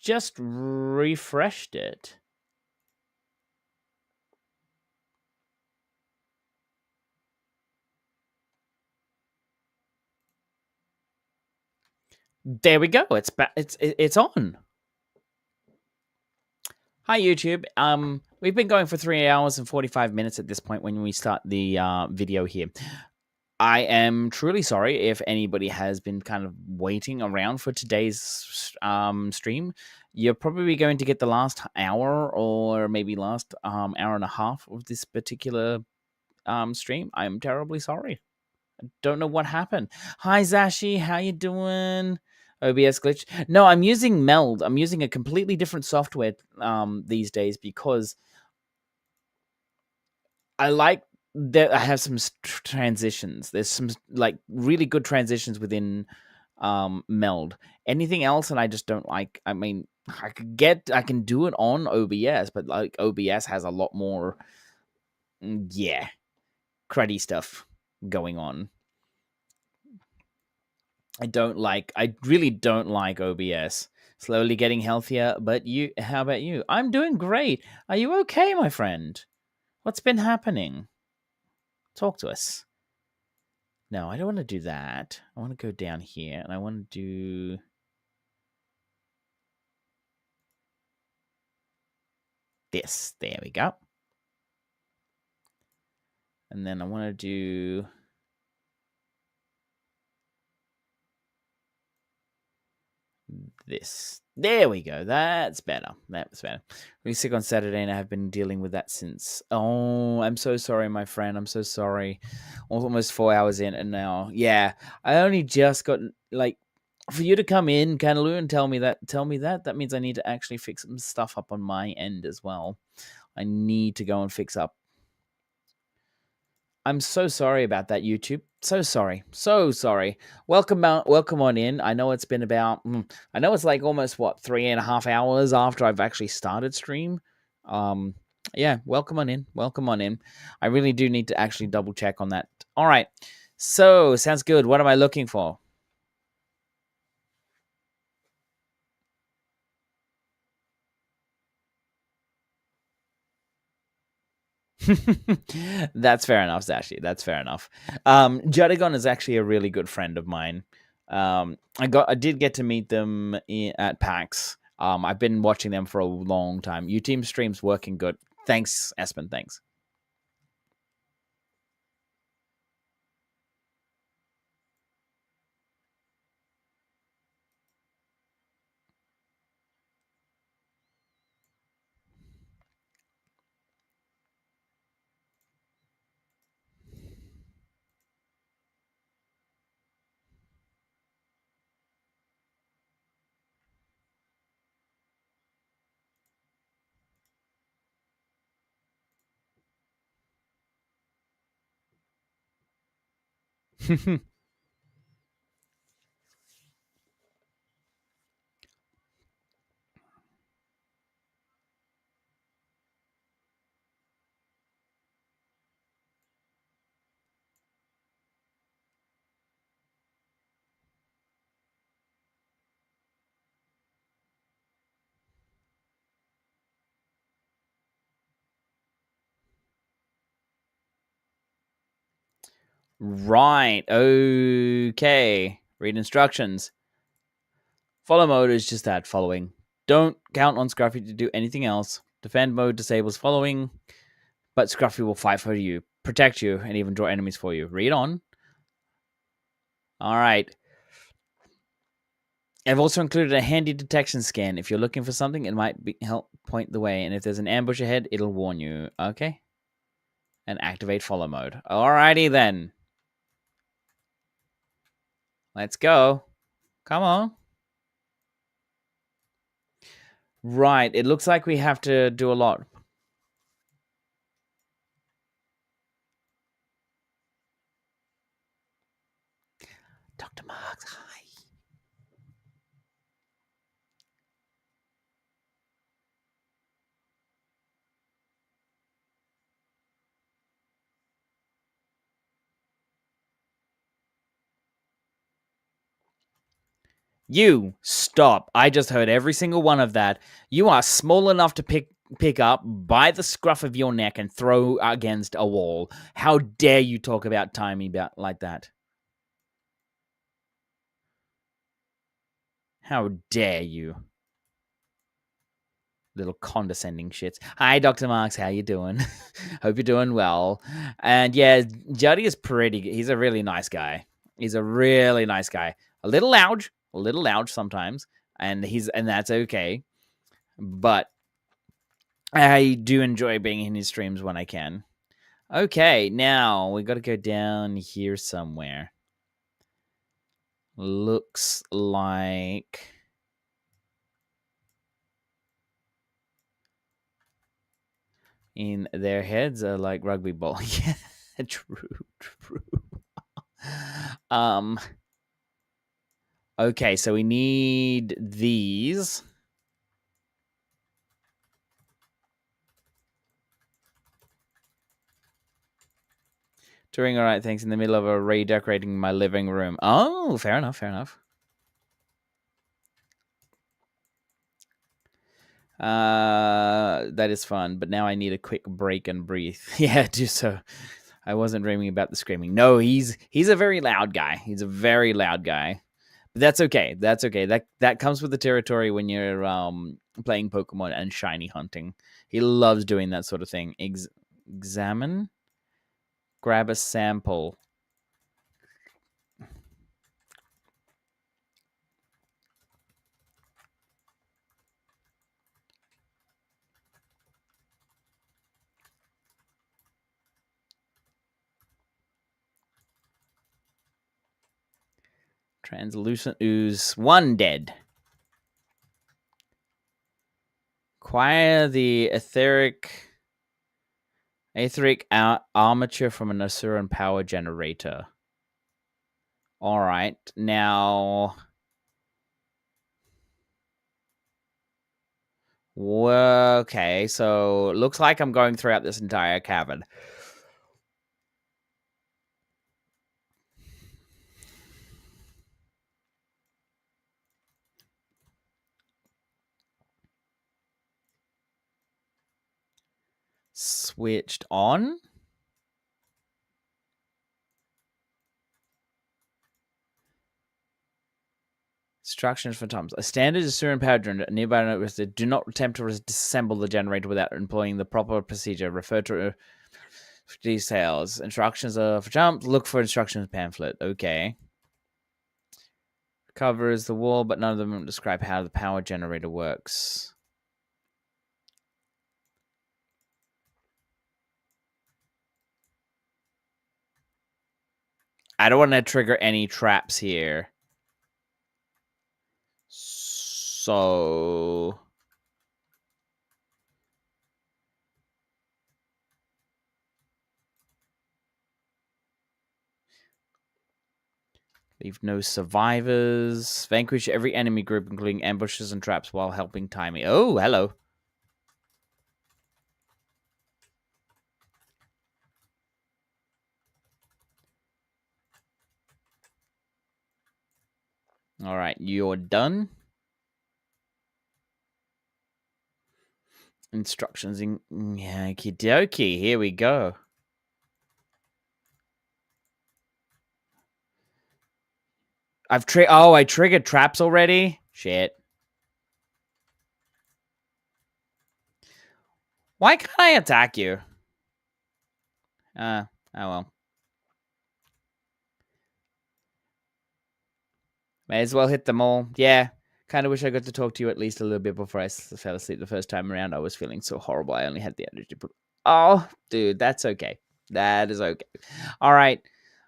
just refreshed it. There we go. It's on. Hi YouTube. We've been going for 3 hours and 45 minutes at this point when we start the video here. I am truly sorry if anybody has been kind of waiting around for today's stream. You're probably going to get the last hour or maybe last hour and a half of this particular stream. I'm terribly sorry. I don't know what happened. Hi Zashi, how you doing? OBS glitch. No, I'm using Meld. I'm using a completely different software these days because I like that I have some transitions. There's some like really good transitions within Meld. Anything else and I just don't like. I mean, I can do it on OBS, but like OBS has a lot more cruddy stuff going on. I really don't like OBS. Slowly getting healthier, but how about you? I'm doing great. Are you okay, my friend? What's been happening? Talk to us. No, I don't want to do that. I want to go down here and I want to do this. There we go. And then I want to do this. There we go. That's better. That's better. We sick on Saturday and I have been dealing with that since. Oh, I'm so sorry, my friend. I'm so sorry. Almost 4 hours in and now. Yeah, I only just got like for you to come in, Canaloo, and tell me that means I need to actually fix some stuff up on my end as well. I need to go and fix up. I'm so sorry about that, YouTube. So sorry. So sorry. Welcome on in. I know it's been about, I know it's like almost, 3.5 hours after I've actually started stream. Yeah, welcome on in. Welcome on in. I really do need to actually double check on that. All right. So, sounds good. What am I looking for? That's fair enough, Zashi. That's fair enough. Judagon is actually a really good friend of mine. I did get to meet them at PAX. I've been watching them for a long time. Team stream's working good. Thanks, Espen. Thanks. Right. Okay. Read instructions. Follow mode is just that, following. Don't count on Scruffy to do anything else. Defend mode disables following, but Scruffy will fight for you, protect you, and even draw enemies for you. Read on. All right. I've also included a handy detection scan. If you're looking for something, it might help point the way. And if there's an ambush ahead, it'll warn you. Okay. And activate follow mode. Alrighty then. Let's go. Come on. Right. It looks like we have to do a lot. Dr. Marks, hi. You stop. I just heard every single one of that. You are small enough to pick up by the scruff of your neck and throw against a wall. How dare you talk about timing like that? How dare you? Little condescending shits. Hi, Dr. Marks. How you doing? Hope you're doing well. And yeah, Juddy is pretty good. He's a really nice guy. He's a really nice guy. A little loud sometimes, and that's okay. But I do enjoy being in his streams when I can. Okay, now we got to go down here somewhere. Looks like in their heads are like rugby ball. Yeah, true. Okay, so we need these. Doing all right things in the middle of a redecorating my living room. Oh, fair enough. That is fun, but now I need a quick break and breathe. Yeah, just so I wasn't dreaming about the screaming. No, he's a very loud guy. He's a very loud guy. But that's okay. That comes with the territory when you're playing Pokemon and shiny hunting. He loves doing that sort of thing. Examine, grab a sample. Translucent ooze. 1 dead. Acquire the etheric armature from an Asuran power generator. All right. Now, okay. So, looks like I'm going throughout this entire cavern. Switched on. Instructions for Toms. A standard Asuran power generator nearby notice. Do not attempt to disassemble the generator without employing the proper procedure. Refer to details. Instructions are for jumps. Look for instructions pamphlet. Okay. Covers the wall, but none of them describe how the power generator works. I don't want to trigger any traps here. So leave no survivors. Vanquish every enemy group, including ambushes and traps, while helping Timey. Oh, hello. All right, you're done. Instructions in okie dokie. Here we go. I triggered traps already. Shit. Why can't I attack you? Oh well. May as well hit them all. Yeah. Kind of wish I got to talk to you at least a little bit before I fell asleep the first time around. I was feeling so horrible. I only had the energy to put. Oh, dude, that's okay. That is okay. All right.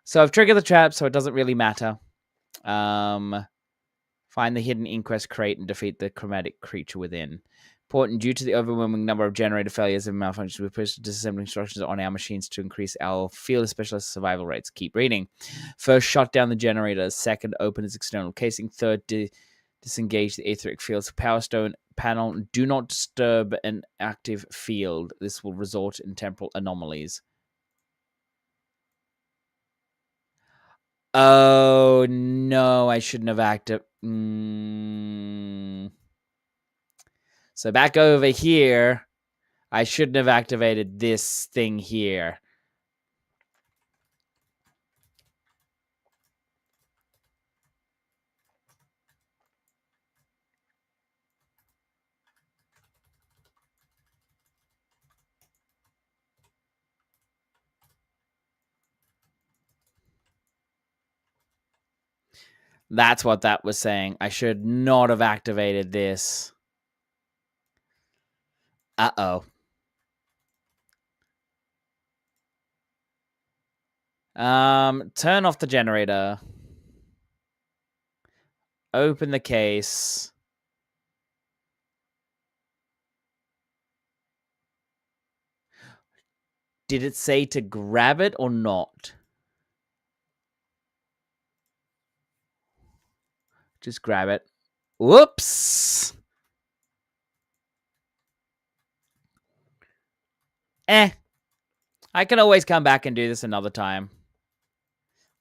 So I've triggered the trap, so it doesn't really matter. Find the hidden inquest crate and defeat the chromatic creature within. Important, due to the overwhelming number of generator failures and malfunctions, we've pushed disassembly instructions on our machines to increase our field specialist survival rates. Keep reading. First, shut down the generator. Second, open its external casing. Third, disengage the etheric field's power stone panel. Do not disturb an active field. This will result in temporal anomalies. Oh, no, I shouldn't have acted. So back over here, I shouldn't have activated this thing here. That's what that was saying. I should not have activated this. Uh-oh. Turn off the generator. Open the case. Did it say to grab it or not? Just grab it. Whoops. I can always come back and do this another time.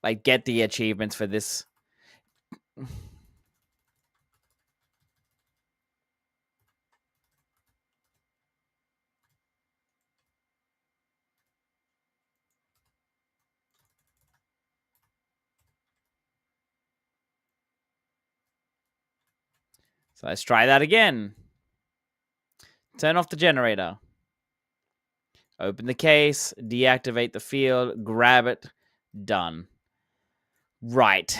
Like, get the achievements for this. So let's try that again. Turn off the generator. Open the case. Deactivate the field. Grab it. Done. Right.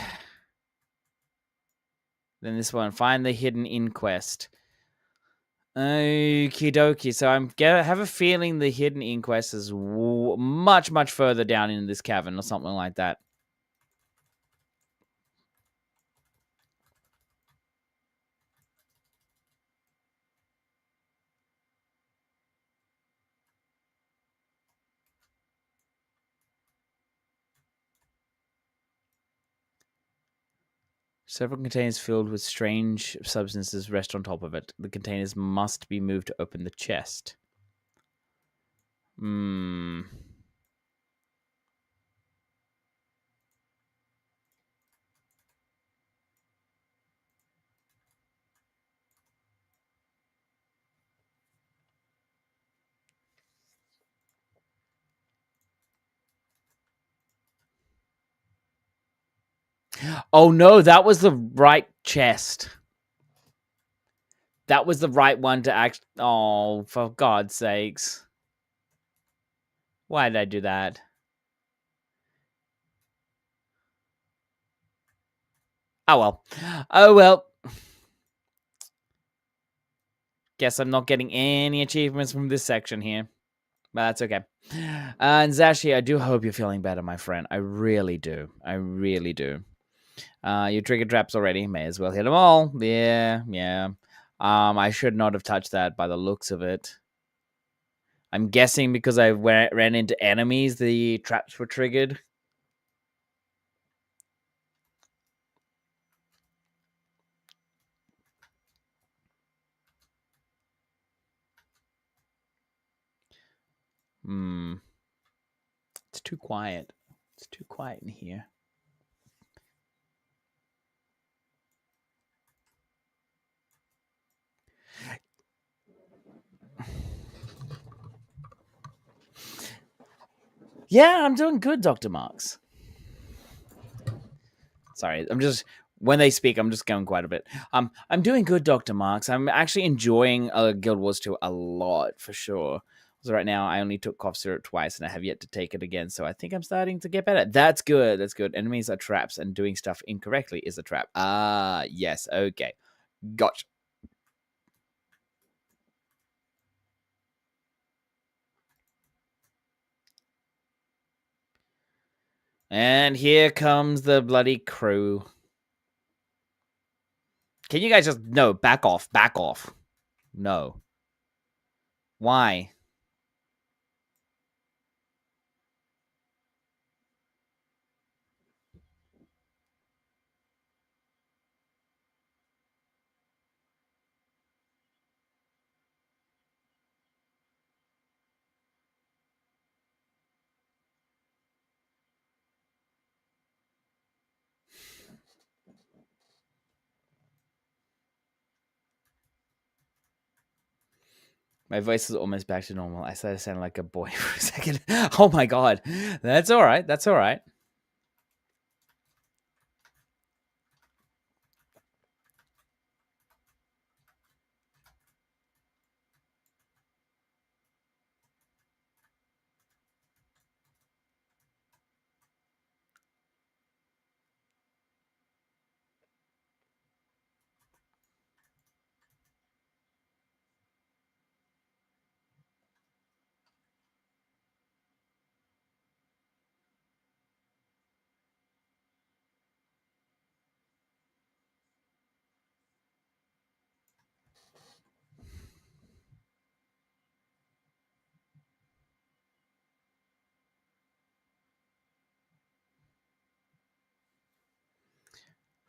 Then this one. Find the hidden inquest. Okie dokie. So have a feeling the hidden inquest is much, much further down in this cavern or something like that. Several containers filled with strange substances rest on top of it. The containers must be moved to open the chest. Oh no, that was the right chest. That was the right one to act. Oh, for God's sakes. Why did I do that? Oh well. Oh well. Guess I'm not getting any achievements from this section here. But that's okay. And Zashi, I do hope you're feeling better, my friend. I really do. I really do. You triggered traps already. May as well hit them all. Yeah, yeah. I should not have touched that by the looks of it. I'm guessing because I ran into enemies, the traps were triggered. It's too quiet. It's too quiet in here. Yeah, I'm doing good, Dr. Marks. Sorry, when they speak, I'm just going quite a bit. I'm doing good, Dr. Marks. I'm actually enjoying Guild Wars 2 a lot, for sure. So right now, I only took cough syrup twice, and I have yet to take it again. So I think I'm starting to get better. That's good. That's good. Enemies are traps, and doing stuff incorrectly is a trap. Ah, yes. Okay. Gotcha. And here comes the bloody crew. Can you guys just... No, back off. Back off. No. Why? My voice is almost back to normal. I started sounding like a boy for a second. Oh my god. That's all right. That's all right.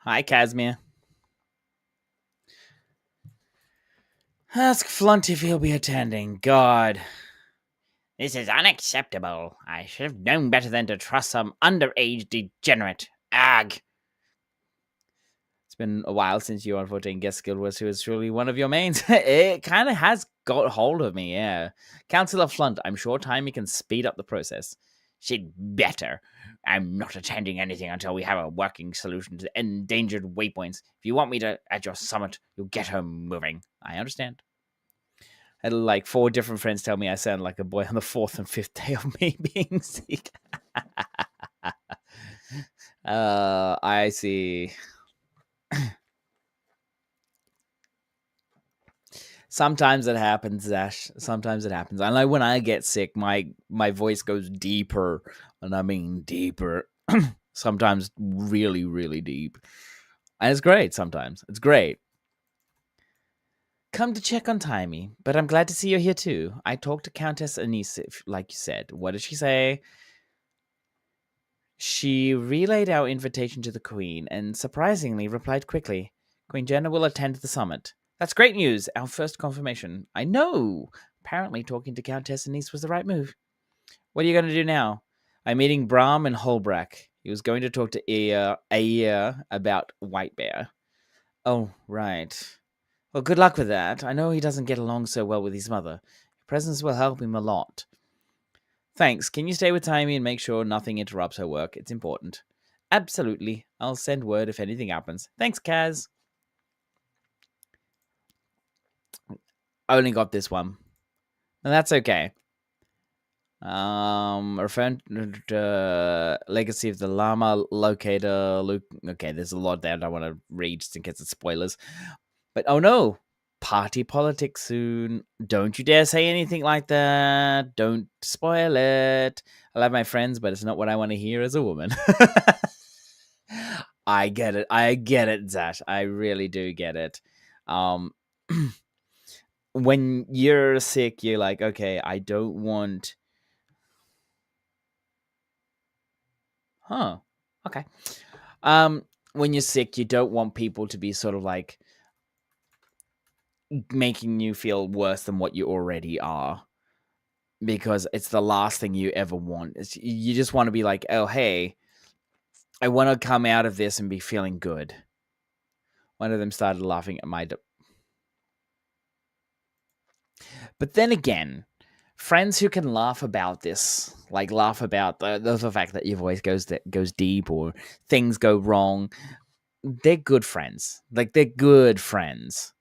Hi, Casimir. Ask Flunt if he'll be attending. God. This is unacceptable. I should have known better than to trust some underage degenerate. Ag. It's been a while since you unfortunately guest Guild Wars, who is truly one of your mains. It kind of has got hold of me, yeah. Councillor Flunt, I'm sure Timey can speed up the process. She'd better. I'm not attending anything until we have a working solution to the endangered waypoints. If you want me to at your summit, you'll get her moving. I understand. I had like 4 different friends tell me I sound like a boy on the 4th and 5th day of me being sick. I see. Sometimes it happens, Ash. Sometimes it happens. I know when I get sick, my voice goes deeper, and I mean deeper. Sometimes really, really deep. And it's great sometimes. It's great. Come to check on Timey, but I'm glad to see you're here too. I talked to Countess Anise, like you said. What did she say? She relayed our invitation to the Queen and surprisingly replied quickly. Queen Jenna will attend the summit. That's great news. Our first confirmation. I know. Apparently talking to Countess Anise was the right move. What are you going to do now? I'm meeting Brahm and Holbrack. He was going to talk to Ayer about White Bear. Oh, right. Well, good luck with that. I know he doesn't get along so well with his mother. Your presence will help him a lot. Thanks. Can you stay with Timey and make sure nothing interrupts her work? It's important. Absolutely. I'll send word if anything happens. Thanks, Kaz. I only got this one. And that's okay. Referring to Legacy of the Llama Locator. Luke. Okay, there's a lot there I don't want to read just in case it's spoilers. But oh no, party politics soon. Don't you dare say anything like that. Don't spoil it. I love my friends, but it's not what I want to hear as a woman. I get it. I get it, Zat. I really do get it. When you're sick, you're like, okay, I don't want. Huh. Okay. When you're sick, you don't want people to be sort of like making you feel worse than what you already are, because it's the last thing you ever want. You just want to be like, oh, hey, I want to come out of this and be feeling good. One of them started laughing at my... But then again, friends who can laugh about this, like laugh about the fact that your voice goes deep or things go wrong, they're good friends. Like, they're good friends.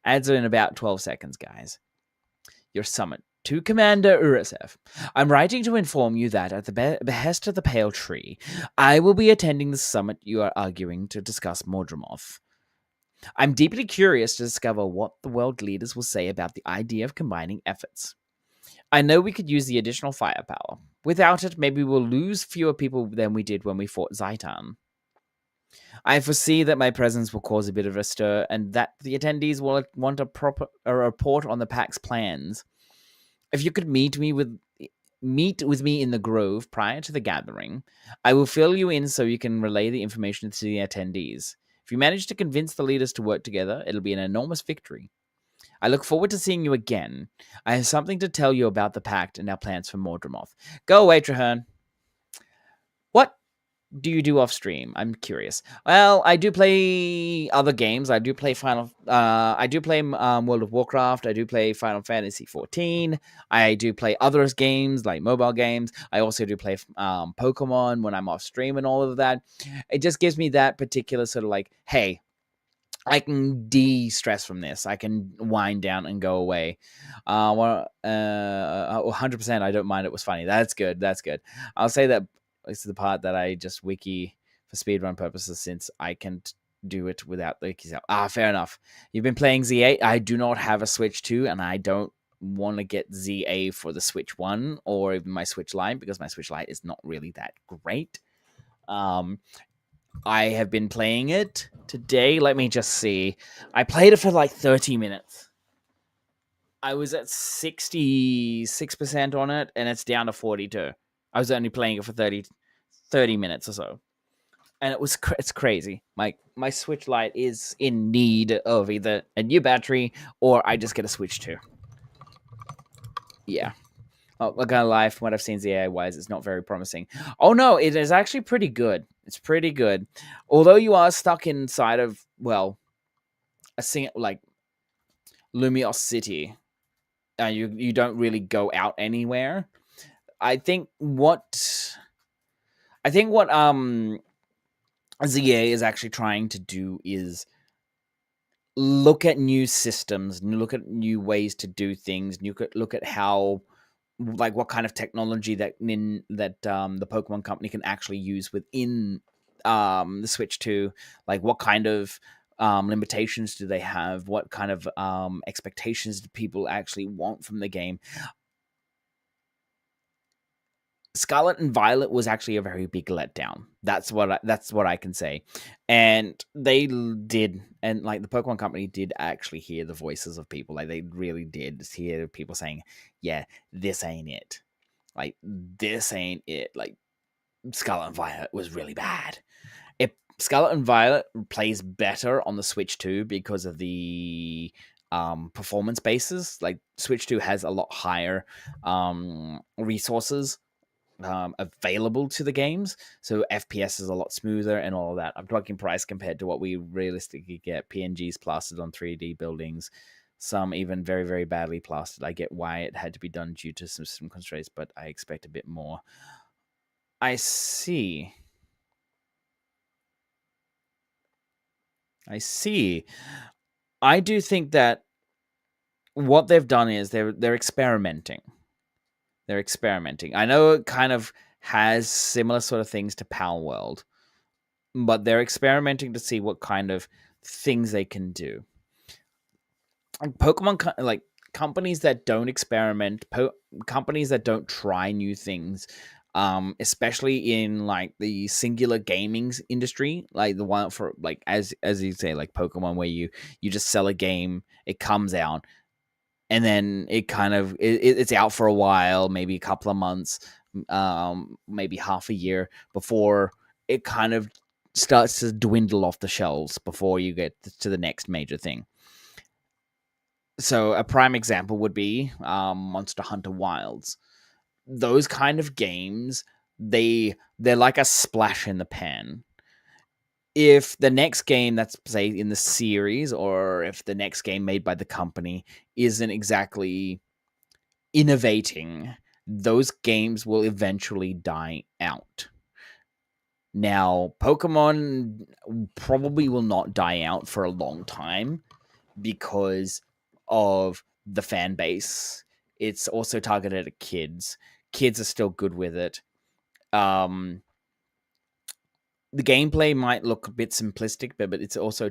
Ads are in about 12 seconds, guys. Your summit. To Commander Urisev, I'm writing to inform you that, at the behest of the Pale Tree, I will be attending the summit you are arguing to discuss Mordremoth. I'm deeply curious to discover what the world leaders will say about the idea of combining efforts. I know we could use the additional firepower. Without it, maybe we'll lose fewer people than we did when we fought Zaitan. I foresee that my presence will cause a bit of a stir, and that the attendees will want a report on the pack's plans. If you could meet with me in the grove prior to the gathering, I will fill you in so you can relay the information to the attendees. If you manage to convince the leaders to work together, it'll be an enormous victory. I look forward to seeing you again. I have something to tell you about the pact and our plans for Mordremoth. Go away, Traherne. What? do you do off stream? I'm curious. Well, I do play other games. I do play I do play World of Warcraft. I do play Final Fantasy 14. I do play other games like mobile games. I also do play Pokemon when I'm off stream and all of that. It just gives me that particular sort of like, hey, I can de-stress from this. I can wind down and go away. 100%. I don't mind. It was funny. That's good. That's good. I'll say that it's the part that I just wiki for speedrun purposes since I can do it without the wikis out. Fair enough. You've been playing Z8. I do not have a Switch 2, and I don't want to get ZA for the Switch 1 or even my Switch Lite because my Switch Lite is not really that great. I have been playing it today. Let me just see. I played it for like 30 minutes. I was at 66% on it, and it's down to 42. I was only playing it for 30 minutes or so. And it's crazy. My Switch Lite is in need of either a new battery or I just get a Switch 2. Yeah. Oh, not gonna lie, from what I've seen ZAI-wise, it's not very promising. Oh no, it is actually pretty good. It's pretty good. Although you are stuck inside of, well, like Lumios City, you don't really go out anywhere. I think what ZA is actually trying to do is look at new systems, look at new ways to do things, look at how, like, what kind of technology that the Pokemon company can actually use within the Switch 2. Like, what kind of limitations do they have? What kind of expectations do people actually want from the game? Scarlet and Violet was actually a very big letdown. That's what I can say. And they did, and like the Pokemon company did actually hear the voices of people. Like, they really did hear people saying, "Yeah, this ain't it. Like, this ain't it." Like, Scarlet and Violet was really bad. Scarlet and Violet plays better on the Switch 2 because of the performance bases. Like, Switch 2 has a lot higher resources available to the games, so FPS is a lot smoother and all of that. I'm talking price compared to what we realistically get. PNGs plastered on 3D buildings, some even very, very badly plastered. I get why it had to be done due to some system constraints, but I expect a bit more. I see. I do think that what they've done is they're experimenting. They're experimenting. I know it kind of has similar sort of things to Pal World, but they're experimenting to see what kind of things they can do. Pokemon, like, companies that don't experiment, companies that don't try new things, especially in like the singular gaming industry, like the one for, like, as you say, like Pokemon, where you just sell a game, it comes out, and then it kind of it's out for a while, maybe a couple of months, maybe half a year before it kind of starts to dwindle off the shelves before you get to the next major thing. So a prime example would be Monster Hunter Wilds. Those kind of games, they're like a splash in the pan. If the next game that's, say, in the series, or if the next game made by the company isn't exactly innovating, those games will eventually die out. Now, Pokemon probably will not die out for a long time because of the fan base. It's also targeted at kids. Kids are still good with it. The gameplay might look a bit simplistic, but it's also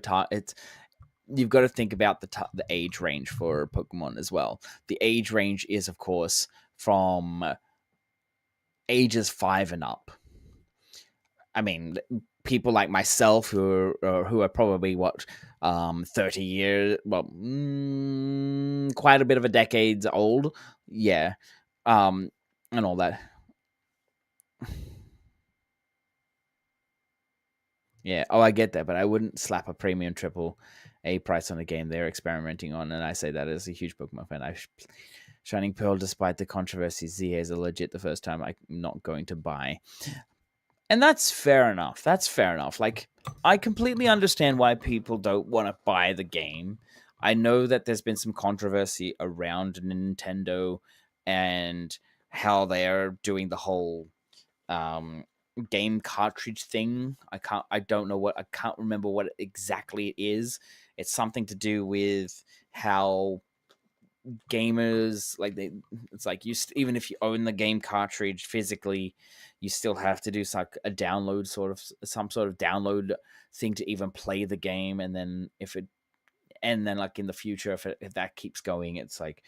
you've got to think about the age range for Pokemon as well. The age range is, of course, from ages 5 and up. I mean, people like myself who are probably 30 years, well, quite a bit of a decades old, yeah, and all that. Yeah, oh, I get that, but I wouldn't slap a premium triple A price on a game they're experimenting on, and I say that as a huge Pokemon fan. Shining Pearl, despite the controversy, ZA is a legit the first time I'm not going to buy. And that's fair enough. That's fair enough. Like, I completely understand why people don't want to buy the game. I know that there's been some controversy around Nintendo and how they are doing the whole um, game cartridge thing. I don't know what, I can't remember what exactly it is. It's something to do with how gamers like it's like even if you own the game cartridge physically, you still have to do like a download some sort of download thing to even play the game. And then like in the future, if that keeps going, it's like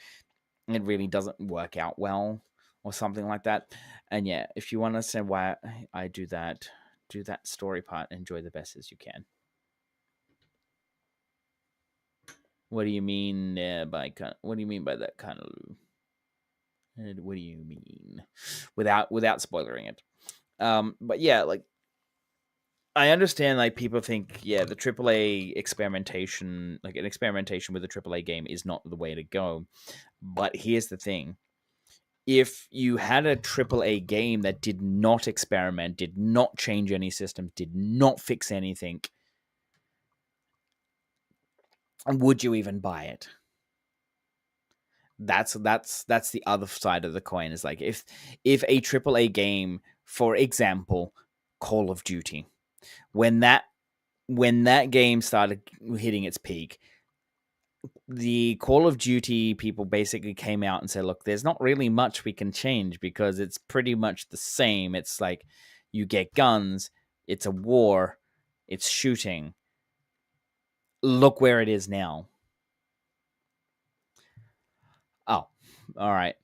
it really doesn't work out well or something like that. And yeah, if you want to understand why I do that, story part, enjoy the best as you can. What do you mean what do you mean by that kind of? What do you mean? Without spoiling it. But yeah, like I understand like people think, yeah, the AAA experimentation, like an experimentation with a AAA game is not the way to go. But here's the thing. If you had a AAA game that did not experiment, did not change any systems, did not fix anything, would you even buy it? That's the other side of the coin. Is like if a AAA game, for example, Call of Duty, when that game started hitting its peak, the Call of Duty people basically came out and said, look, there's not really much we can change because it's pretty much the same. It's like you get guns, it's a war, it's shooting. Look where it is now. Oh, all right.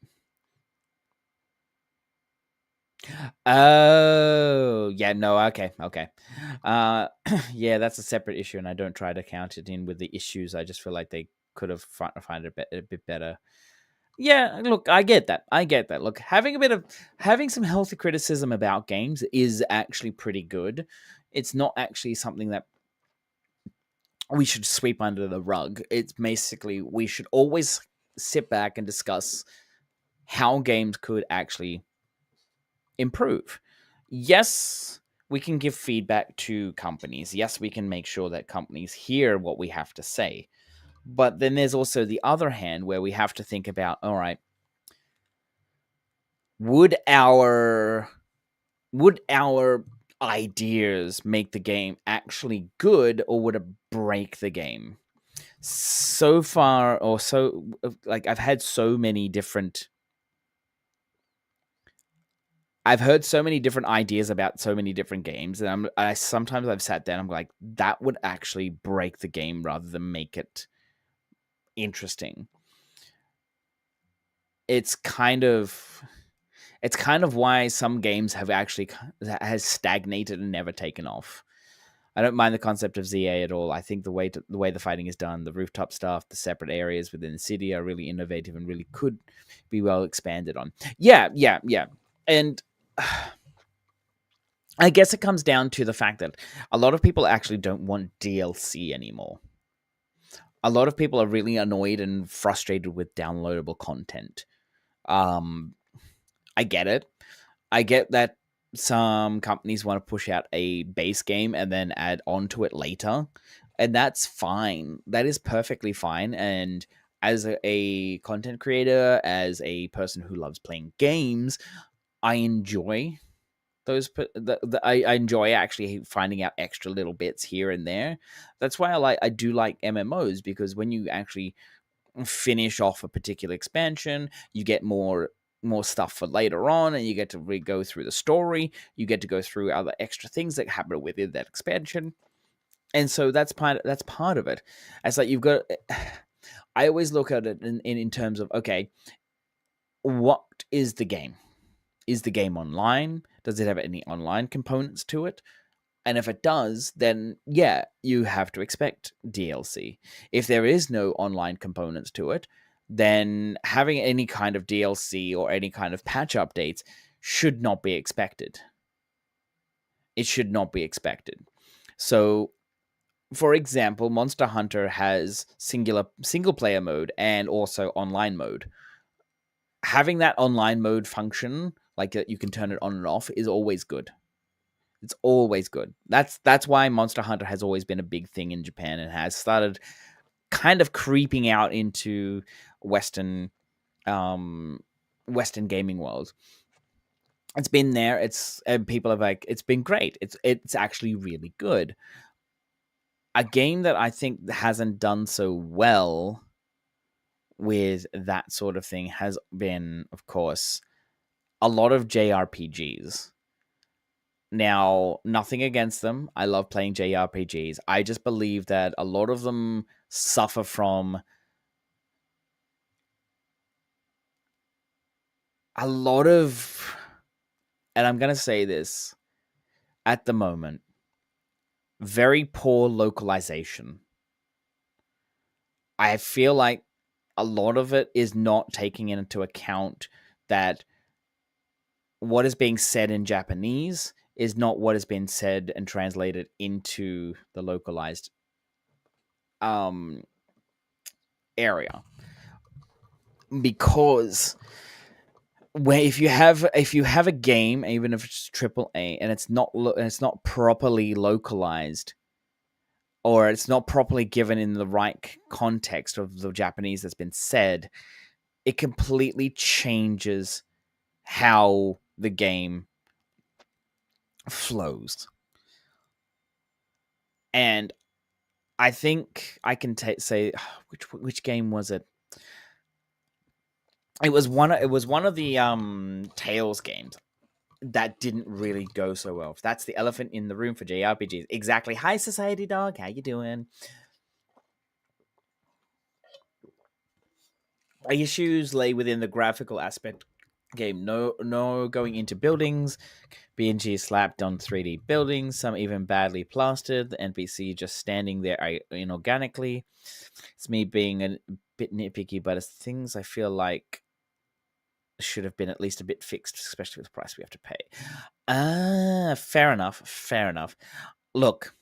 Oh, yeah, no, okay. Yeah, that's a separate issue, and I don't try to count it in with the issues. I just feel like they could have find it a bit better. Yeah, look, I get that. Look, having some healthy criticism about games is actually pretty good. It's not actually something that we should sweep under the rug. It's basically we should always sit back and discuss how games could actually improve. Yes, we can give feedback to companies. Yes, we can make sure that companies hear what we have to say. But then there's also the other hand where we have to think about, all right, would our ideas make the game actually good, or would it break the game? So far, or so like I've heard so many different ideas about so many different games, and sometimes I've sat down, I'm like, that would actually break the game rather than make it interesting. It's kind of why some games have actually has stagnated and never taken off. I don't mind the concept of ZA at all. I think the way the fighting is done, the rooftop stuff, the separate areas within the city are really innovative and really could be well expanded on. Yeah. And I guess it comes down to the fact that a lot of people actually don't want DLC anymore. A lot of people are really annoyed and frustrated with downloadable content. I get it. I get that some companies want to push out a base game and then add on to it later, and that's fine. That is perfectly fine. And as a content creator, as a person who loves playing games, I enjoy those. I enjoy actually finding out extra little bits here and there. That's why I do like MMOs, because when you actually finish off a particular expansion, you get more stuff for later on, and you get to go through the story. You get to go through other extra things that happen within that expansion, and so that's part of it. It's like you've got. I always look at it in terms of, okay, what is the game? Is the game online? Does it have any online components to it? And if it does, then yeah, you have to expect DLC. If there is no online components to it, then having any kind of DLC or any kind of patch updates should not be expected. It should not be expected. So, for example, Monster Hunter has single player mode and also online mode. Having that online mode function, like that you can turn it on and off, is always good. It's always good. That's why Monster Hunter has always been a big thing in Japan and has started kind of creeping out into Western um Western gaming world. It's been there. It's people are like, it's been great. It's actually really good. A game that I think hasn't done so well with that sort of thing has been, of course, a lot of JRPGs. Now, nothing against them. I love playing JRPGs. I just believe that a lot of them suffer from a lot of, and I'm going to say this at the moment, very poor localization. I feel like a lot of it is not taking into account that what is being said in Japanese is not what is being said and translated into the localized um area, because where if you have a game, even if it's triple A, and it's not properly localized, or it's not properly given in the right context of the Japanese that's been said, it completely changes how the game flows. And I think I can say which game was it? It was one of the Tales games that didn't really go so well. That's the elephant in the room for JRPGs. Exactly. Hi, Society Dog. How you doing? Issues lay within the graphical aspect game. No going into buildings. BNG slapped on 3D buildings. Some even badly plastered. The NPC just standing there inorganically. It's me being a bit nitpicky, but it's things I feel like should have been at least a bit fixed, especially with the price we have to pay. Fair enough. Fair enough. Look,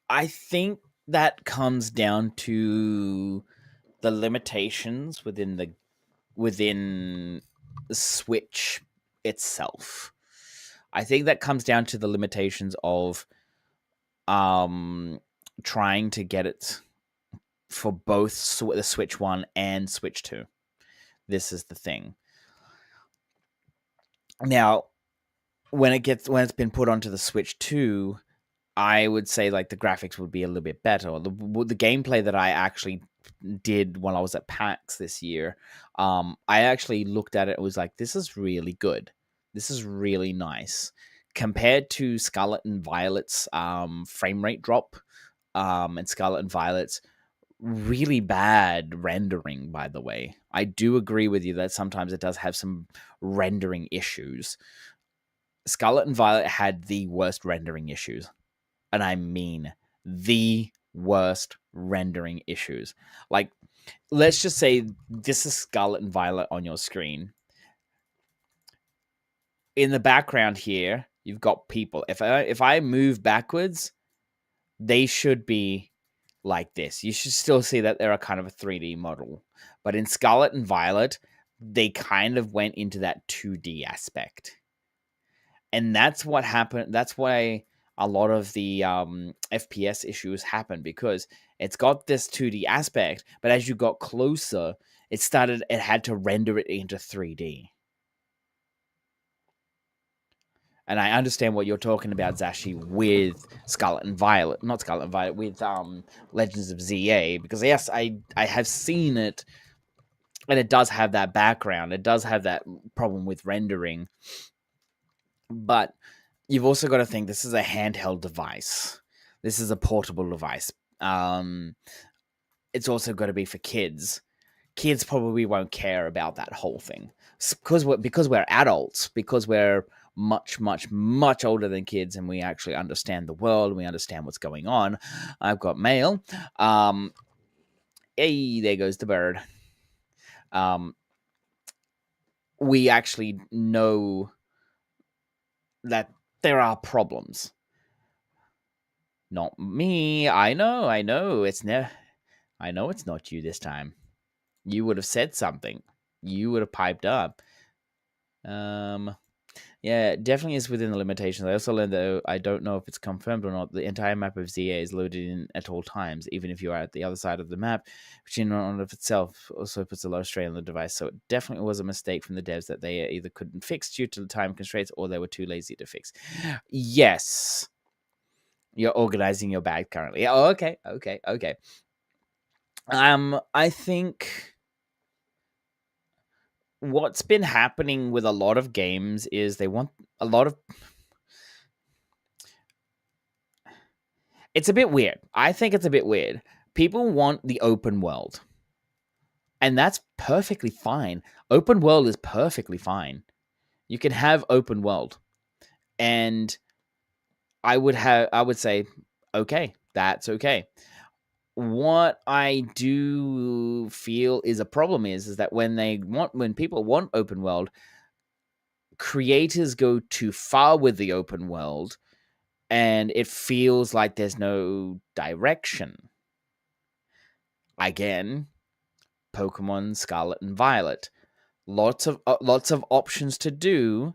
I think that comes down to the limitations within the Switch itself. I think that comes down to the limitations of trying to get it for both the Switch 1 and Switch 2. This is the thing. Now, when it's been put onto the Switch 2, I would say like the graphics would be a little bit better. The gameplay that I actually did while I was at PAX this year, I actually looked at it and was like, this is really good. This is really nice. Compared to Scarlet and Violet's frame rate drop, and Scarlet and Violet's really bad rendering, by the way. I do agree with you that sometimes it does have some rendering issues. Scarlet and Violet had the worst rendering issues. And I mean the worst rendering issues. Like, let's just say this is Scarlet and Violet on your screen. In the background here, you've got people. If I move backwards, they should be like this. You should still see that they're a kind of a 3D model. But in Scarlet and Violet, they kind of went into that 2D aspect. And that's what happened. That's why a lot of the FPS issues happen, because it's got this 2D aspect, but as you got closer, it had to render it into 3D. And I understand what you're talking about, Zashi, with Scarlet and Violet. Not Scarlet and Violet, with Legends of ZA. Because yes, I have seen it, and it does have that background. It does have that problem with rendering. But you've also got to think this is a handheld device. This is a portable device. It's also got to be for kids. Kids probably won't care about that whole thing because we're adults, because we're much older than kids, and we actually understand the world and we understand what's going on. I've got mail. Hey, there goes the bird. We actually know that there are problems. Not me. I know. I know it's not you this time. You would have said something. You would have piped up. Yeah, it definitely is within the limitations. I also learned that I don't know if it's confirmed or not. The entire map of ZA is loaded in at all times, even if you are at the other side of the map, which in and of itself also puts a low strain on the device. So it definitely was a mistake from the devs that they either couldn't fix due to the time constraints or they were too lazy to fix. Yes, you're organizing your bag currently. Oh, okay. I think what's been happening with a lot of games is they want a lot of. It's a bit weird. I think it's a bit weird. People want the open world, and that's perfectly fine. Open world is perfectly fine. You can have open world, and I would say, okay, that's okay. What I do feel is a problem is that when people want open world, creators go too far with the open world, and it feels like there's no direction. Again, Pokemon Scarlet and Violet. Lots of options to do.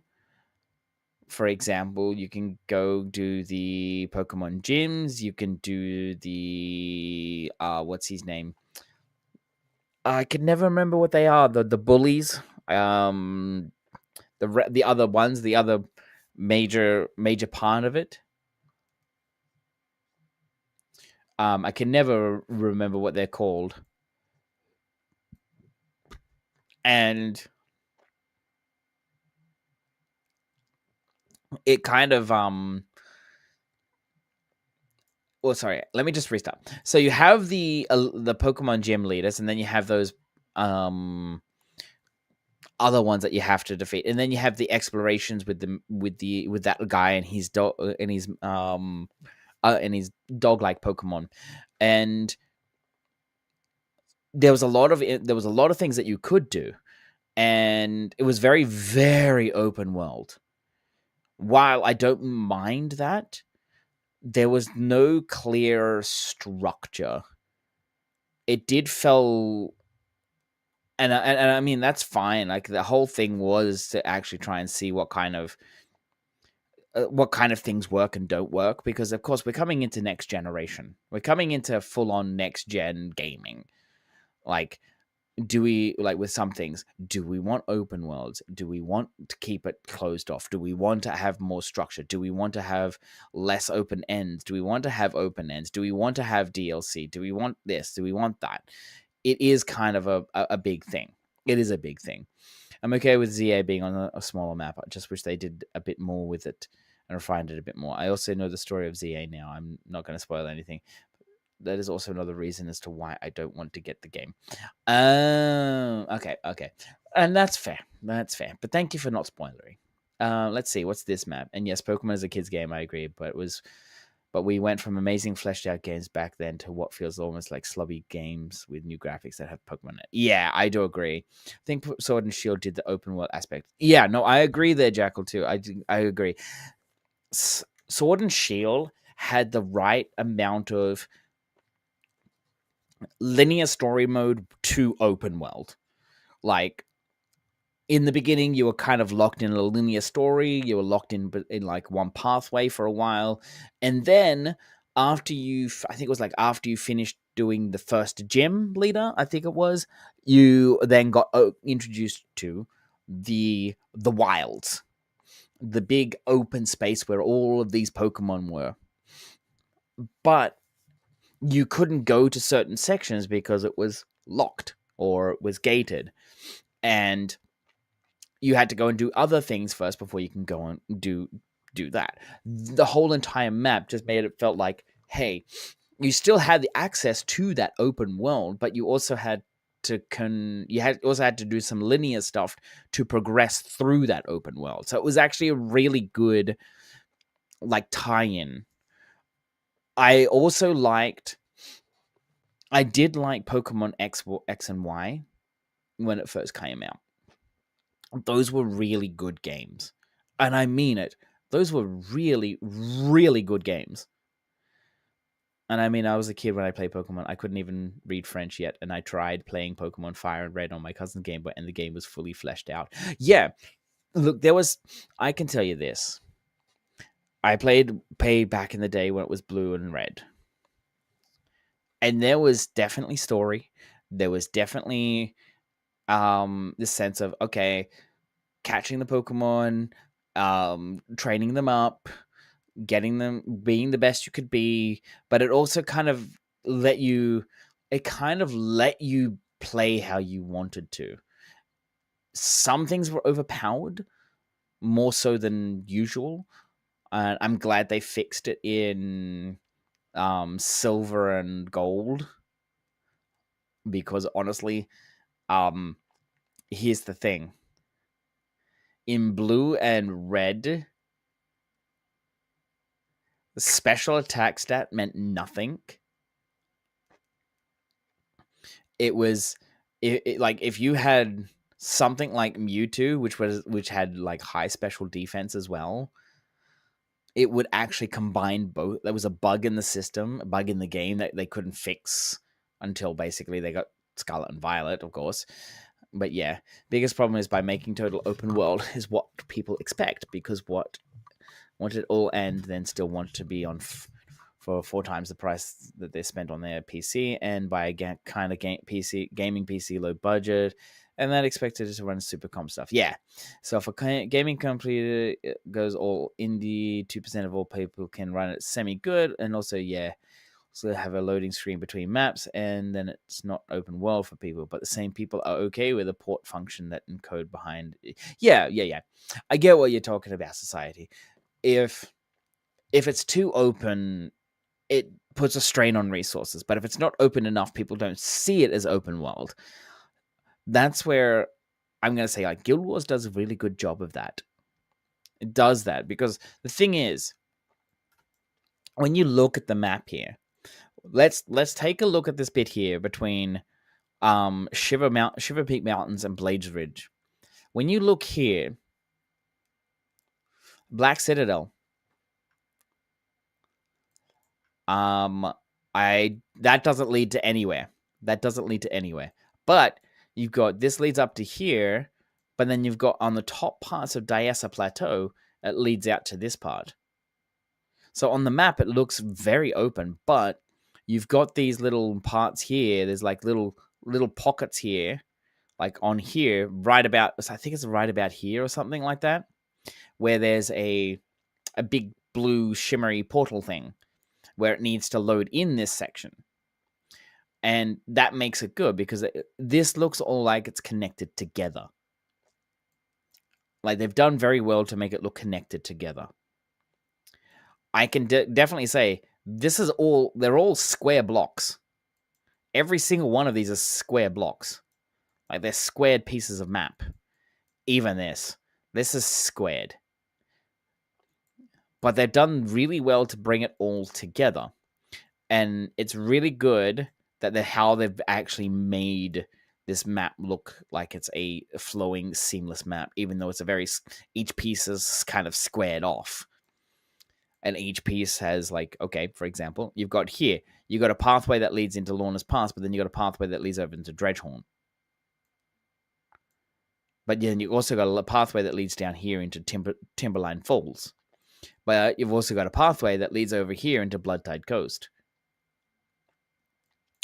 For example, you can go do the Pokemon gyms. You can do the what's his name? I can never remember what they are. The bullies. The other ones. The other major part of it. I can never remember what they're called. And it kind of well, sorry, let me just restart. So you have the Pokemon gym leaders, and then you have those other ones that you have to defeat, and then you have the explorations with that guy and his dog and his dog like Pokemon, and there was a lot of things that you could do, and it was very, very open world. While I don't mind that, there was no clear structure. It did feel, and I mean that's fine. Like the whole thing was to actually try and see what kind of things work and don't work, because of course we're coming into next generation. We're coming into full on next gen gaming. Like, do we, like with some things, do we want open worlds? Do we want to keep it closed off? Do we want to have more structure? Do we want to have less open ends? Do we want to have open ends? Do we want to have DLC? Do we want this? Do we want that? It is kind of a big thing. It is a big thing. I'm okay with ZA being on a smaller map. I just wish they did a bit more with it and refined it a bit more. I also know the story of ZA now. I'm not going to spoil anything. That is also another reason as to why I don't want to get the game. Okay. And that's fair. That's fair. But thank you for not spoiling. Let's see. What's this map? And yes, Pokemon is a kid's game. I agree. But we went from amazing fleshed out games back then to what feels almost like slubby games with new graphics that have Pokemon in it. Yeah, I do agree. I think Sword and Shield did the open world aspect. Yeah, no, I agree there, Jackal, too. I agree. Sword and Shield had the right amount of linear story mode to open world. Like, in the beginning, you were kind of locked in a linear story. You were locked in like one pathway for a while. And then after I think it was like after you finished doing the first gym leader, I think it was, you then got introduced to the wilds, the big open space where all of these Pokemon were. But you couldn't go to certain sections because it was locked or it was gated. And you had to go and do other things first before you can go and do that. The whole entire map just made it felt like, hey, you still had the access to that open world, but you also had to also had to do some linear stuff to progress through that open world. So it was actually a really good like tie-in. I did like Pokemon X and Y when it first came out. Those were really good games. And I mean it. Those were really, really good games. And I mean, I was a kid when I played Pokemon. I couldn't even read French yet. And I tried playing Pokemon Fire and Red on my cousin's Game Boy, and the game was fully fleshed out. Yeah. Look, I can tell you this. I played back in the day when it was blue and red. And there was definitely story. There was definitely this sense of, okay, catching the Pokemon, training them up, getting them, being the best you could be, but it also kind of let you play how you wanted to. Some things were overpowered more so than usual, and I'm glad they fixed it in silver and gold, because honestly, here's the thing: in blue and red, the special attack stat meant nothing. It was like if you had something like Mewtwo, which had like high special defense as well, it would actually combine both. There was a bug in the system, a bug in the game that they couldn't fix until basically they got Scarlet and Violet, of course. But yeah, biggest problem is by making total open world is what people expect, because what want it all and then still want to be on for 4 times the price that they spent on their PC, and by a kind of gaming PC low budget, and then expected it to run super comp stuff. Yeah, so if a gaming company goes all indie, 2% of all people can run it semi good, and also so they have a loading screen between maps, and then it's not open world for people, but the same people are okay with a port function that encode behind. Yeah. I get what you're talking about, society. If it's too open, it puts a strain on resources. But if it's not open enough, people don't see it as open world. That's where I'm going to say, like, Guild Wars does a really good job of that. It does that because the thing is, when you look at the map here, let's take a look at this bit here between Shiver Peak Mountains and Blades Ridge. When you look here, Black Citadel, that doesn't lead to anywhere. But you've got this leads up to here, but then you've got on the top parts of Diasa Plateau, it leads out to this part. So on the map, it looks very open, but you've got these little parts here. There's like little pockets here, like on here, right about, I think it's right about here or something like that, where there's a big blue shimmery portal thing where it needs to load in this section. And that makes it good because this looks all like it's connected together. Like, they've done very well to make it look connected together. I can definitely say they're all square blocks. Every single one of these is square blocks. Like, they're squared pieces of map. Even this is squared. But they've done really well to bring it all together. And it's really good that how they've actually made this map look like it's a flowing, seamless map, even though each piece is kind of squared off. And each piece has, like, okay, for example, you've got a pathway that leads into Lorna's Pass, but then you got a pathway that leads over into Dredgehorn. But then you also got a pathway that leads down here into Timberline Falls. But you've also got a pathway that leads over here into Bloodtide Coast.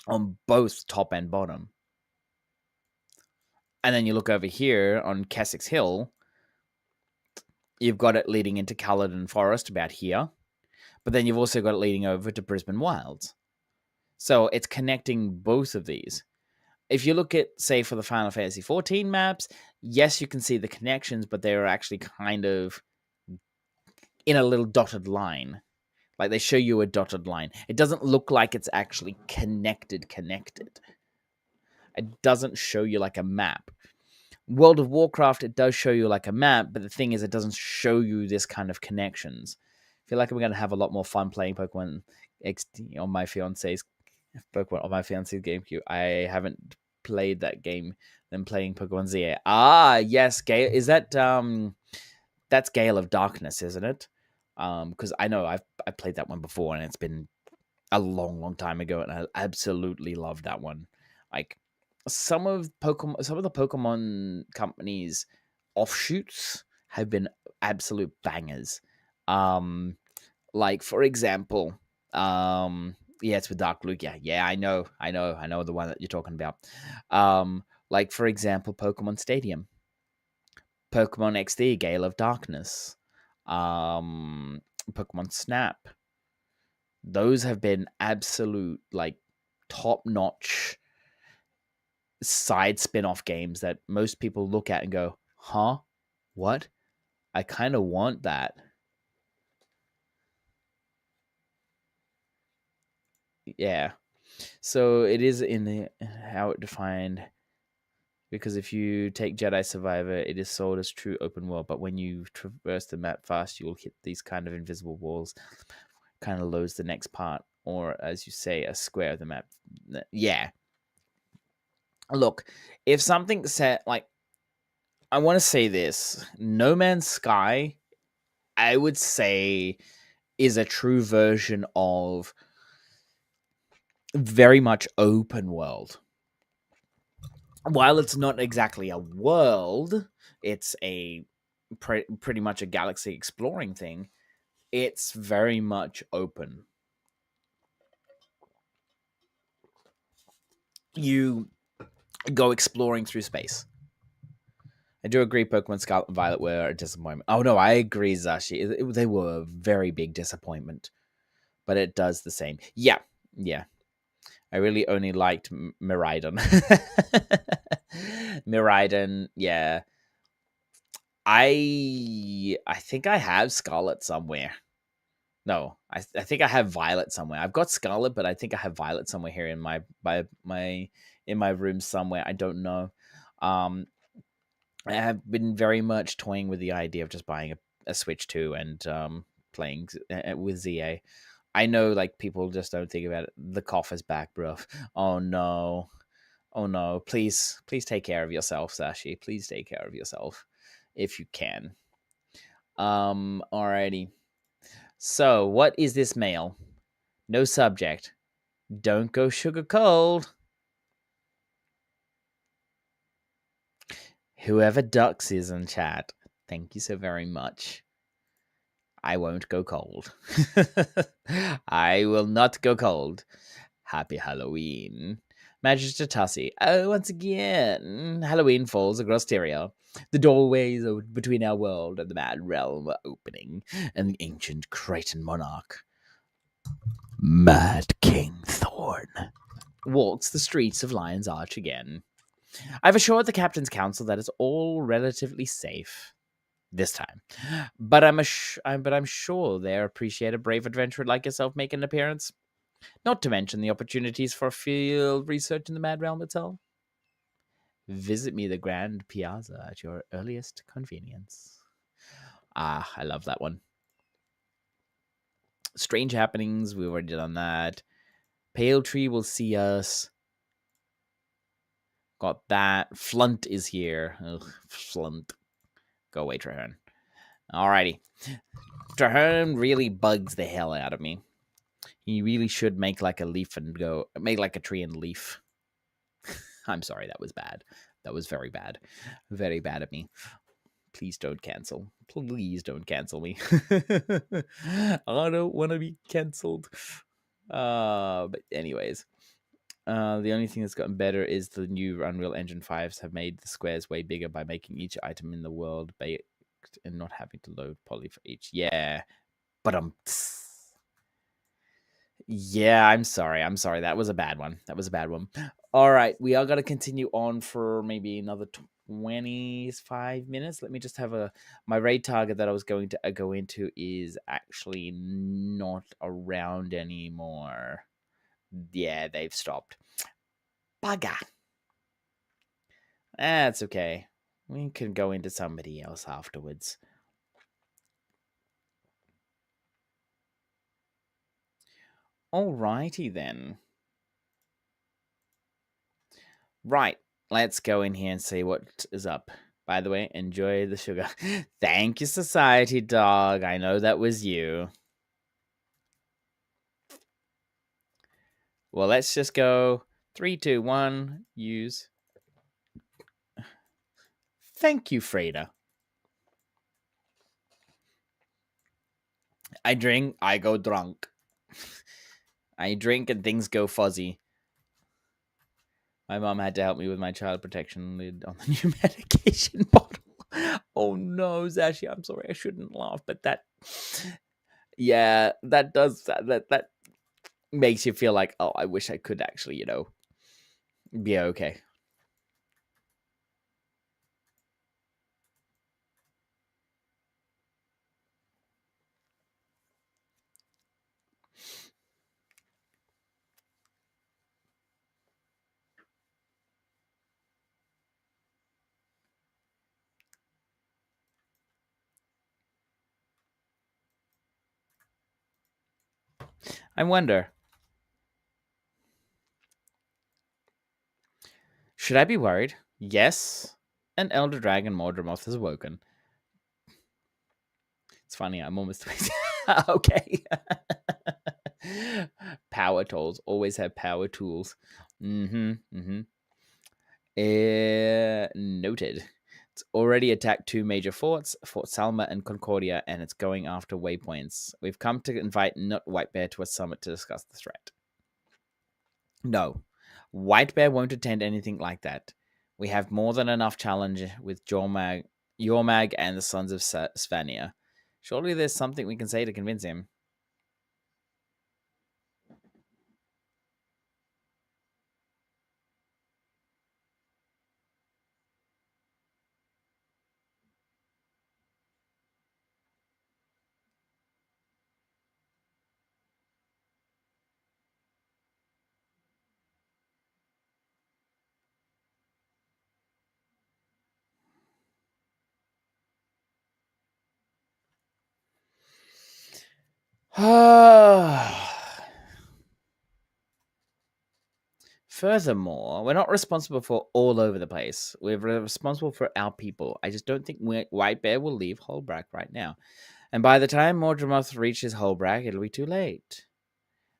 On both top and bottom. And then you look over here on Kessex Hill, you've got it leading into Caledon Forest about here. But then you've also got it leading over to Brisbane Wilds. So it's connecting both of these. If you look at, say, for the Final Fantasy XIV maps, yes, you can see the connections, but they're actually kind of in a little dotted line. Like, they show you a dotted line. It doesn't look like it's actually connected. It doesn't show you like a map. World of Warcraft, it does show you like a map, but the thing is, it doesn't show you this kind of connections. I feel like I'm going to have a lot more fun playing Pokemon XD on my fiance's GameCube. I haven't played that game than playing Pokemon ZA. Ah, yes, Gale. Is that that's Gale of Darkness, isn't it? Because I know I played that one before, and it's been a long time ago, and I absolutely loved that one. Like, some of the Pokemon companies' offshoots have been absolute bangers. Like for example, yeah, it's with Dark Luke. Yeah, I know the one that you're talking about. Like for example, Pokemon Stadium, Pokemon XD, Gale of Darkness, um, Pokemon Snap. Those have been absolute like top notch side spin off games that most people look at and go, huh? What? I kind of want that. Yeah. So it is in the how it defined because if you take Jedi Survivor, it is sold as true open world, but when you traverse the map fast, you will hit these kind of invisible walls, kind of loads the next part, or as you say, a square of the map. Yeah. Look, if something set like I want to say this, No Man's Sky, I would say is a true version of very much open world. While it's not exactly a world, it's a pretty much a galaxy exploring thing. It's very much open. You go exploring through space. I do agree Pokemon Scarlet and Violet were a disappointment. Oh no, I agree, Zashi. They were a very big disappointment. But it does the same. Yeah. Yeah. I really only liked Miraidon. Miraidon, yeah. I think I have Scarlet somewhere. No, I think I have Violet somewhere. I've got Scarlet, but I think I have Violet somewhere here in my in my room somewhere. I don't know. Um, I have been very much toying with the idea of just buying a Switch 2 and playing with ZA. I know like people just don't think about it. The cough is back, bro. Oh no. Oh no. Please take care of yourself, Sashi. Please take care of yourself if you can. Alrighty. So, what is this mail? No subject. Don't go sugar cold. Whoever ducks is in chat. Thank you so very much. I won't go cold. I will not go cold. Happy Halloween. Magister Tussie. Oh, once again, Halloween falls across Tyria. The doorways between our world and the mad realm are opening, and the ancient Crichton monarch, Mad King Thorn, walks the streets of Lion's Arch again. I've assured the Captain's Council that it's all relatively safe this time, but I'm sure they appreciate a brave adventurer like yourself making an appearance. Not to mention the opportunities for field research in the Mad Realm itself. Visit me the Grand Piazza at your earliest convenience. Ah, I love that one. Strange happenings, we've already done that. Pale Tree will see us. Got that. Flunt is here. Ugh, Flunt. Go away, Traherne. Alrighty. Traherne really bugs the hell out of me. He really should make like a leaf and go. Make like a tree and leaf. I'm sorry, that was bad. That was very bad. Very bad of me. Please don't cancel. Please don't cancel me. I don't want to be canceled. But anyways. The only thing that's gotten better is the new Unreal Engine 5s have made the squares way bigger by making each item in the world baked and not having to load poly for each. Yeah. But yeah, I'm sorry. I'm sorry. That was a bad one. That was a bad one. All right, we are gonna continue on for maybe another 25 minutes. Let me just have my raid target that I was going to go into is actually not around anymore. Yeah, they've stopped. Bugger. That's okay. We can go into somebody else afterwards. Alrighty then. Right, let's go in here and see what is up. By the way, enjoy the sugar. Thank you, Society Dog. I know that was you. Well, let's just go 3, 2, 1, use. Thank you, Freda. I drink, I go drunk. I drink and things go fuzzy. My mom had to help me with my child protection lid on the new medication bottle. Oh no, Zashi, I'm sorry, I shouldn't laugh, but that, yeah, that does that makes you feel like, oh, I wish I could actually, be okay. I wonder, should I be worried? Yes, an elder dragon Mordramoth has awoken. It's funny, I'm almost okay. Power tools. Always have power tools. Mm-hmm. Mm-hmm. Noted. It's already attacked two major forts, Fort Salma and Concordia, and it's going after waypoints. We've come to invite Nut White Bear to a summit to discuss the threat. No. White Bear won't attend anything like that. We have more than enough challenge with Yormag and the Sons of Svania. Surely there's something we can say to convince him. Furthermore, we're not responsible for all over the place. We're responsible for our people. I just don't think White Bear will leave Holbrack right now. And by the time Mordramoth reaches Holbrack, it'll be too late.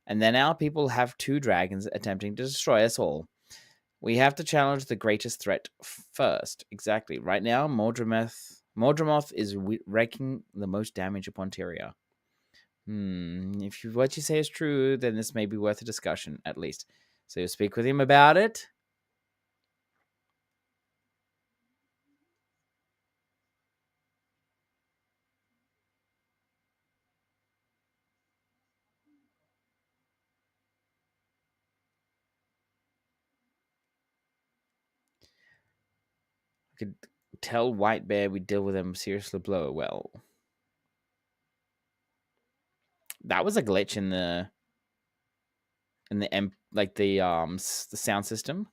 And then our people have two dragons attempting to destroy us all. We have to challenge the greatest threat first. Exactly. Right now, Mordramoth is wreaking the most damage upon Tyria. If what you say is true, then this may be worth a discussion, at least. So you speak with him about it? I could tell White Bear we deal with him seriously blow. Well, that was a glitch in the sound system.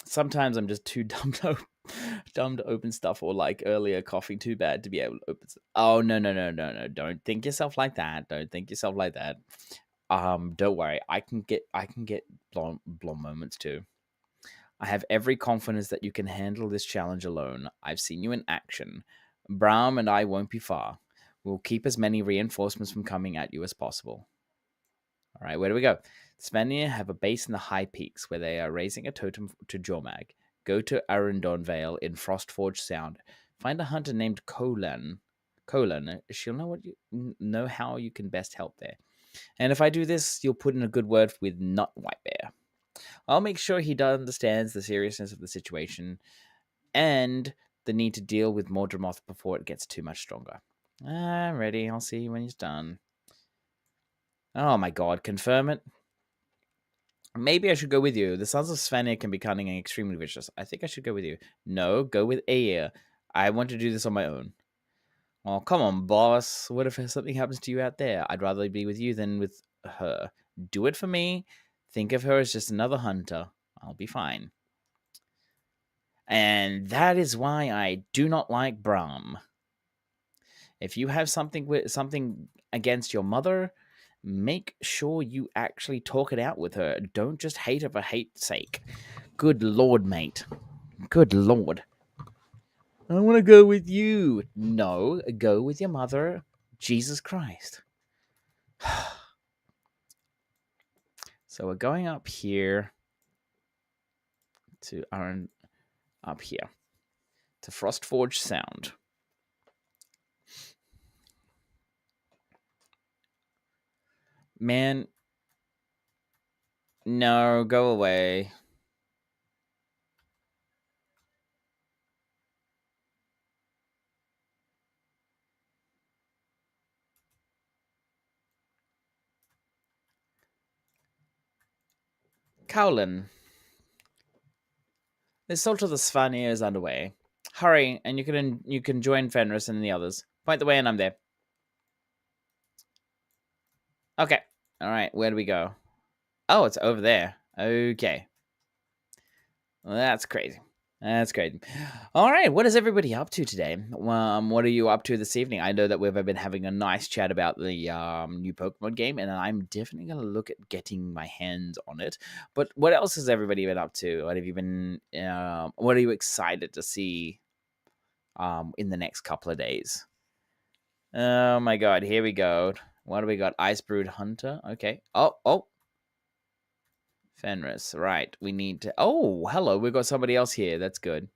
Sometimes I'm just too dumb to open stuff, or like earlier coughing too bad to be able to open stuff. Oh no. Don't think yourself like that. Don't think yourself like that. Don't worry. I can get blown moments too. I have every confidence that you can handle this challenge alone. I've seen you in action. Brahm and I won't be far. We'll keep as many reinforcements from coming at you as possible. All right, where do we go? Svenir have a base in the high peaks where they are raising a totem to Jormag. Go to Arundon Vale in Frostforge Sound. Find a hunter named Colan. She'll know how you can best help there. And if I do this, you'll put in a good word with Nut White Bear. I'll make sure he understands the seriousness of the situation and the need to deal with Mordramoth before it gets too much stronger. I'm ready. I'll see you when he's done. Oh my god, confirm it. Maybe I should go with you. The Sons of Svenir can be cunning and extremely vicious. I think I should go with you. No, go with Air. I want to do this on my own. Oh, come on, boss. What if something happens to you out there? I'd rather be with you than with her. Do it for me. Think of her as just another hunter. I'll be fine. And that is why I do not like Brahm. If you have something against your mother, make sure you actually talk it out with her. Don't just hate her for hate's sake. Good lord, mate. Good lord. I want to go with you. No, go with your mother. Jesus Christ. So we're going up here to up here to Frostforge Sound. Man, no, go away. Cowlin. The assault of the Svanir is underway. Hurry, and you can join Fenris and the others. Point the way, and I'm there. Okay. All right. Where do we go? Oh, it's over there. Okay. Well, that's crazy. That's crazy. All right. What is everybody up to today? What are you up to this evening? I know that we've been having a nice chat about the new Pokemon game, and I'm definitely going to look at getting my hands on it. But what else has everybody been up to? What have you been? What are you excited to see in the next couple of days? Oh my God! Here we go. What do we got? Ice Brood Hunter. Okay. Oh. Fenris, right. We need to... Oh, hello. We've got somebody else here. That's good.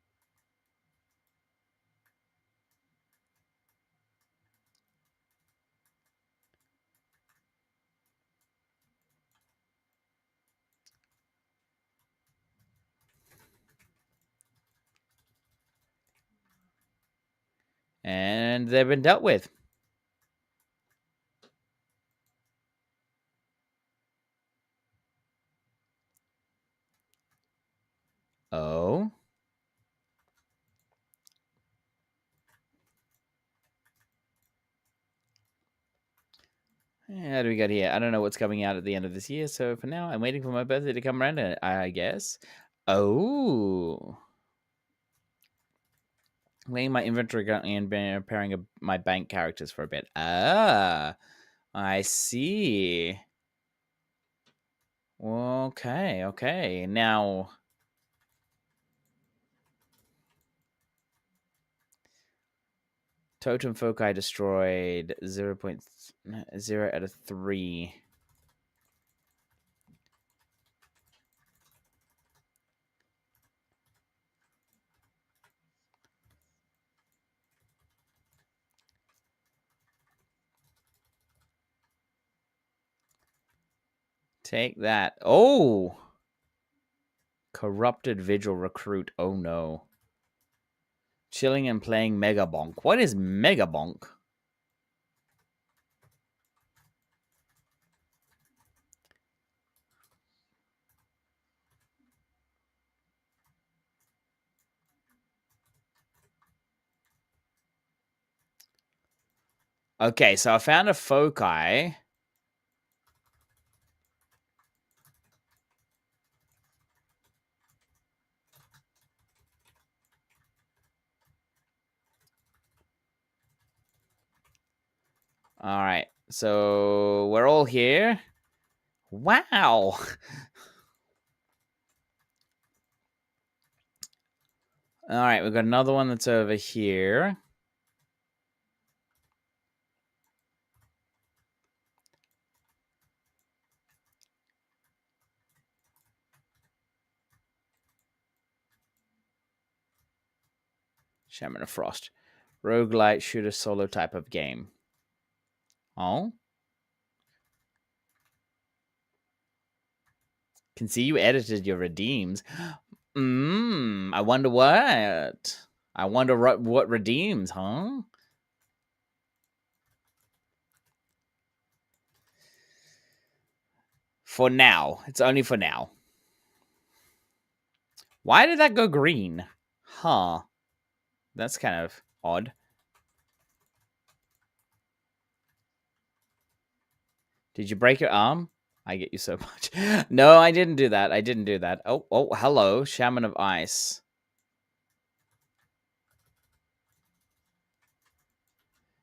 And they've been dealt with. Oh. How do we got here? I don't know what's coming out at the end of this year, so for now, I'm waiting for my birthday to come around, I guess. Oh. Laying my inventory and preparing my bank characters for a bit. Ah. I see. Okay. Now... Totem Foci destroyed 0.0 out of 3. Take that. Oh! Corrupted Vigil Recruit. Oh no. Chilling and playing Mega Bonk. What is Mega Bonk? Okay, so I found a foci. All right, so we're all here. Wow. All right, we've got another one that's over here. Shaman of Frost. Roguelite shooter solo type of game. Oh? Can see you edited your redeems. I wonder what. I wonder what redeems, huh? For now. It's only for now. Why did that go green? Huh. That's kind of odd. Did you break your arm? I get you so much. No, I didn't do that. I didn't do that. Oh, hello. Shaman of Ice.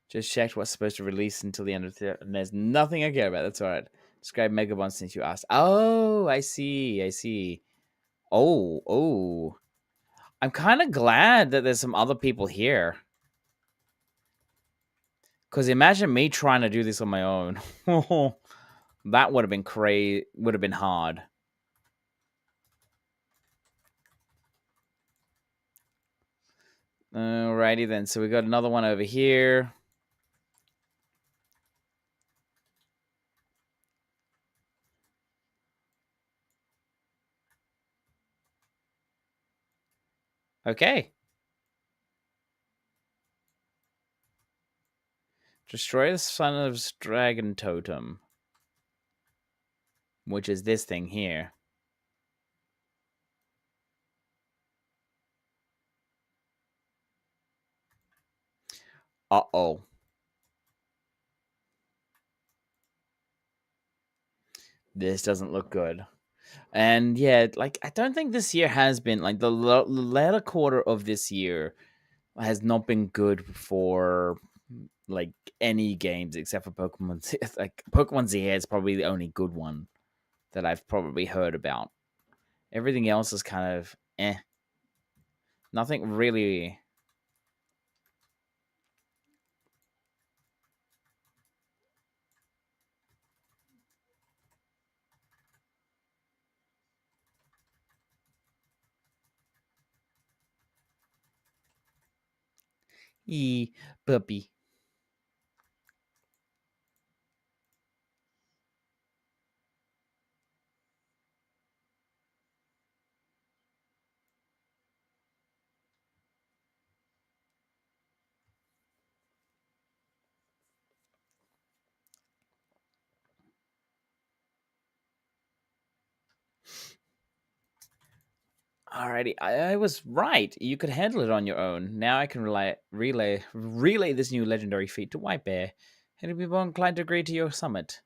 Just checked what's supposed to release until the end of the... And there's nothing I care about. That's all right. Describe Megabon since you asked. Oh, I see. Oh. I'm kind of glad that there's some other people here. Because imagine me trying to do this on my own. That would have been crazy. Would have been hard. Alrighty then. So we got another one over here. Okay. Destroy the son of dragon totem, which is this thing here. Uh-oh. This doesn't look good. And yeah, like I don't think this year has been like the latter quarter of this year has not been good for like any games except for Pokemon. Like Pokemon Z is probably the only good one that I've probably heard about. Everything else is kind of eh. Nothing really. Puppy. Alrighty, I was right. You could handle it on your own. Now I can relay this new legendary feat to White Bear, and he'll be more inclined to agree to your summit.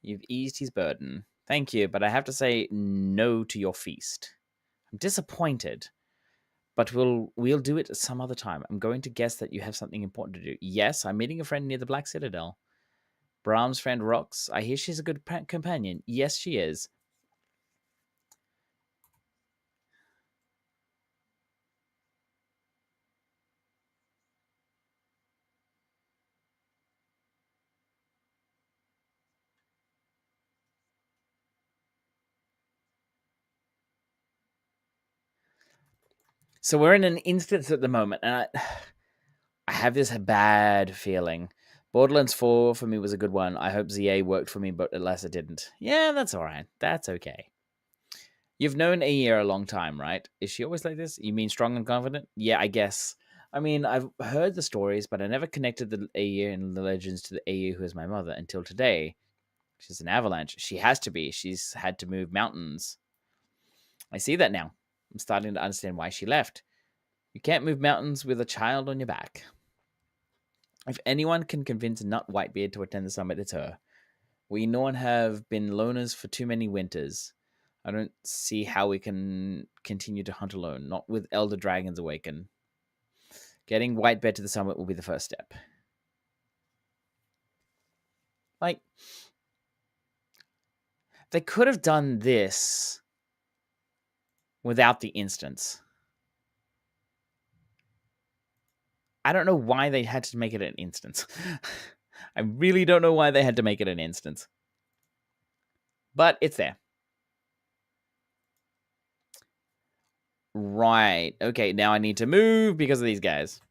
You've eased his burden. Thank you, but I have to say no to your feast. I'm disappointed, but we'll do it some other time. I'm going to guess that you have something important to do. Yes, I'm meeting a friend near the Black Citadel. Brahm's friend Rox. I hear she's a good companion. Yes, she is. So we're in an instance at the moment, and I have this bad feeling. Borderlands 4 for me was a good one. I hope ZA worked for me, but alas, it didn't. Yeah, that's all right. That's okay. You've known Ayer a long time, right? Is she always like this? You mean strong and confident? Yeah, I guess. I mean, I've heard the stories, but I never connected the Ayer and the legends to the Ayer who is my mother until today. She's an avalanche. She has to be. She's had to move mountains. I see that now. I'm starting to understand why she left. You can't move mountains with a child on your back. If anyone can convince Nut Whitebeard to attend the summit, it's her. We no one have been loners for too many winters. I don't see how we can continue to hunt alone, not with Elder Dragons awaken. Getting Whitebeard to the summit will be the first step. Like, they could have done this without the instance. I don't know why they had to make it an instance. I really don't know why they had to make it an instance. But it's there. Right. Okay, now I need to move because of these guys.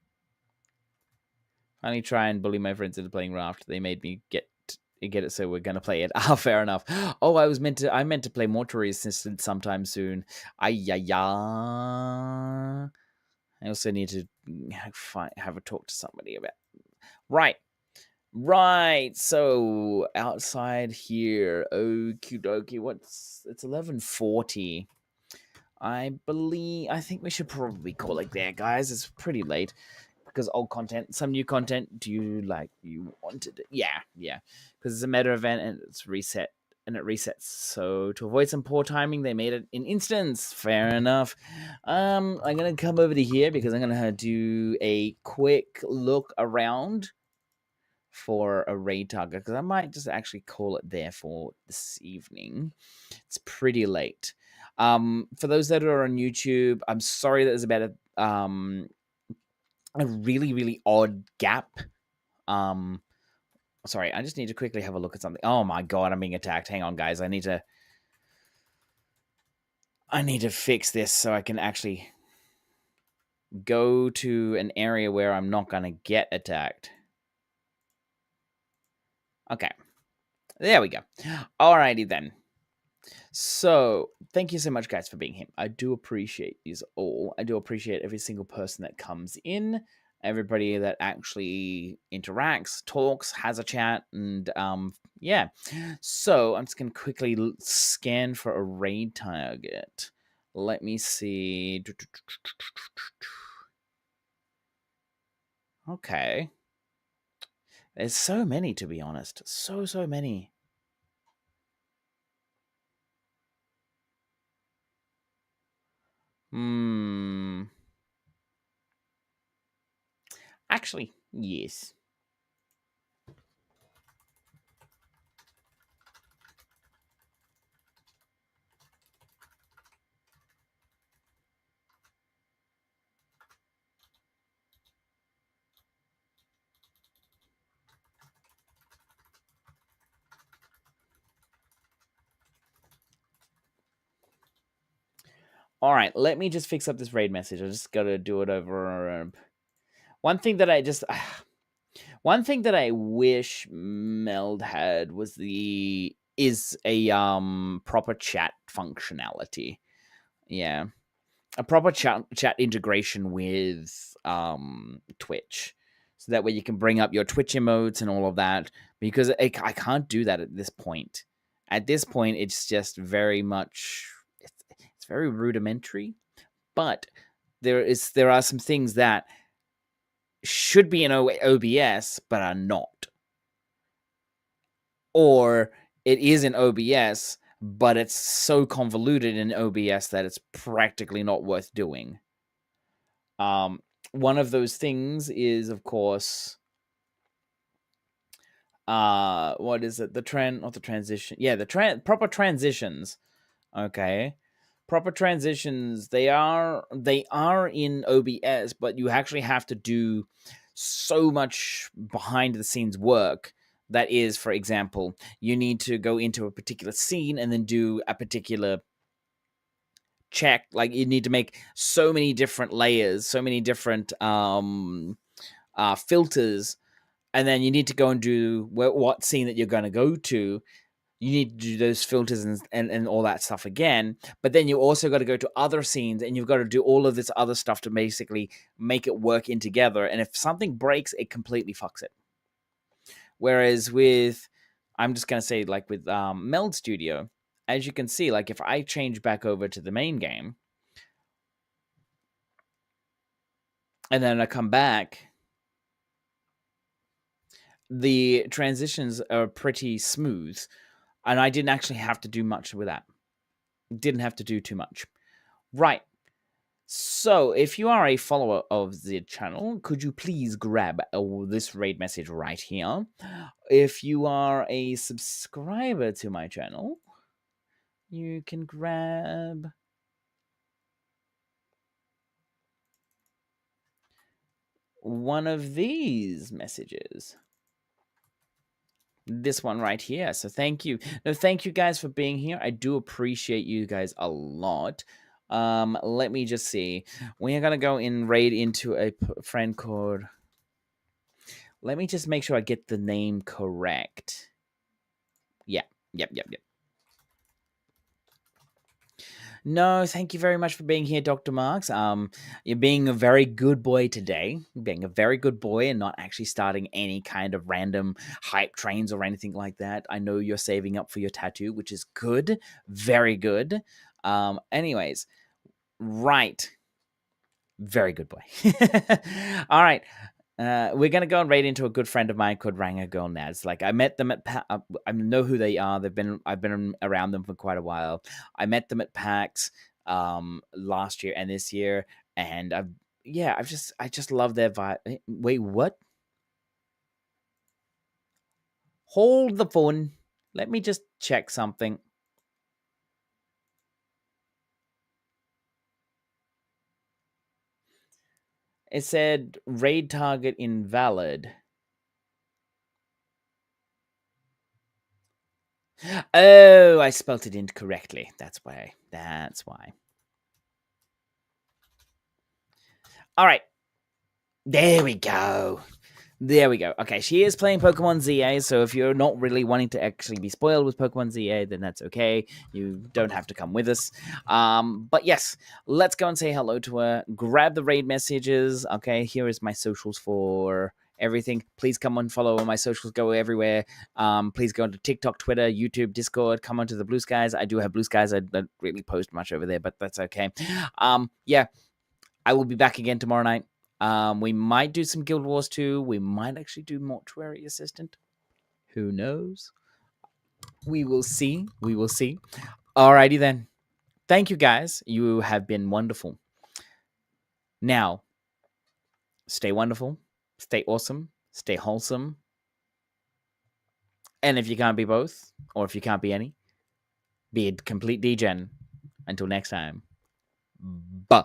Finally try and bully my friends into playing Raft. They made me get it, so we're gonna play it. Ah, fair enough. Oh, I meant to play Mortuary Assistant sometime soon. I also need to have a talk to somebody about. Right. So outside here, okie dokie. It's 11:40. I think we should probably call it there, guys. It's pretty late because old content, some new content. Do you wanted it? Yeah. Because it's a meta event and it's reset and it resets. So to avoid some poor timing, they made it an instance. Fair enough. I'm gonna come over to here because I'm gonna do a quick look around for a raid target because I might just actually call it there for this evening. It's pretty late. For those that are on YouTube, I'm sorry that there's about a really, really odd gap. Sorry, I just need to quickly have a look at something. Oh my god, I'm being attacked. Hang on, guys. I need to fix this so I can actually go to an area where I'm not gonna get attacked. Okay. There we go. Alrighty then. So, thank you so much, guys, for being here. I do appreciate you all. I do appreciate every single person that comes in, everybody that actually interacts, talks, has a chat, and yeah. So, I'm just gonna quickly scan for a raid target. Let me see. Okay. There's so many, to be honest. So many. Hmm. Actually, yes. All right, let me just fix up this raid message. I just got to do it over. One thing that I just, one thing that I wish Meld had was is a proper chat functionality. Yeah, a proper chat integration with Twitch, so that way you can bring up your Twitch emotes and all of that. Because I can't do that at this point. At this point, it's just very much it's very rudimentary. But there are some things that should be in OBS but are not, or it is in OBS but it's so convoluted in OBS that it's practically not worth doing. One of those things is, of course, what is it? Not the transition. Yeah, the proper transitions. Okay. Proper transitions, they are in OBS, but you actually have to do so much behind the scenes work. That is, for example, you need to go into a particular scene and then do a particular check. Like, you need to make so many different layers, so many different filters, and then you need to go and do what scene that you're going to go to. You need to do those filters and all that stuff again. But then you also got to go to other scenes and you've got to do all of this other stuff to basically make it work in together. And if something breaks, it completely fucks it. Whereas with, I'm just going to say, like with Meld Studio, as you can see, like if I change back over to the main game and then I come back, the transitions are pretty smooth. And I didn't actually have to do much with that. Didn't have to do too much. Right. So, if you are a follower of the channel, could you please grab this raid message right here? If you are a subscriber to my channel, you can grab one of these messages. This one right here. So thank you. No, thank you guys for being here. I do appreciate you guys a lot. Let me just see. We are gonna go in raid into a friend called. Let me just make sure I get the name correct. Yeah. Yep. No, thank you very much for being here, Dr. Marks. You're being a very good boy today. Being a very good boy and not actually starting any kind of random hype trains or anything like that. I know you're saving up for your tattoo, which is good. Very good. Anyways, right. Very good boy. All right. We're gonna go right into a good friend of mine called Ranger Girl Naz. Like, I met them at I know who they are. I've been around them for quite a while. I met them at PAX last year and this year, and I just love their vibe. Wait, what? Hold the phone. Let me just check something. It said raid target invalid. Oh, I spelt it incorrectly. That's why. All right. There we go. Okay, she is playing Pokemon ZA, so if you're not really wanting to actually be spoiled with Pokemon ZA, then that's okay. You don't have to come with us. But yes, let's go and say hello to her. Grab the raid messages. Okay, here is my socials for everything. Please come and follow my socials. Go everywhere. Please go to TikTok, Twitter, YouTube, Discord. Come onto the Blue Skies. I do have Blue Skies. I don't really post much over there, but that's okay. Yeah, I will be back again tomorrow night. We might do some Guild Wars 2. We might actually do Mortuary Assistant. Who knows? We will see. Alrighty then. Thank you guys. You have been wonderful. Now, stay wonderful, stay awesome, stay wholesome. And if you can't be both, or if you can't be any, be a complete degen. Until next time. Bye.